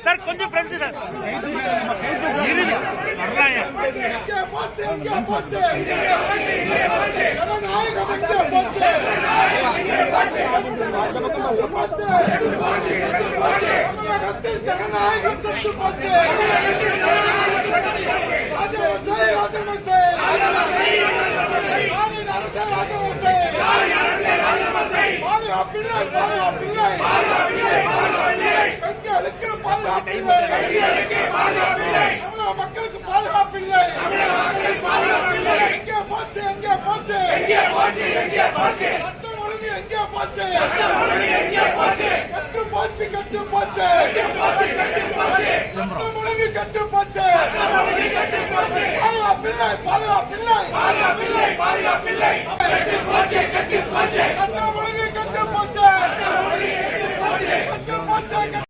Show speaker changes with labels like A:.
A: Sir கொஞ்சம் friends sir
B: மக்களுக்கு பாதுகாப்பில்லை. எங்கே போச்சு சட்டம் ஒழுங்கு எங்கே போச்சு? கட்டு போச்சு சட்டம் ஒழுங்கு கட்டு போச்சு. பாதுகாப்பில்லை சட்டம் ஒழுங்கு கட்டு போச்சு.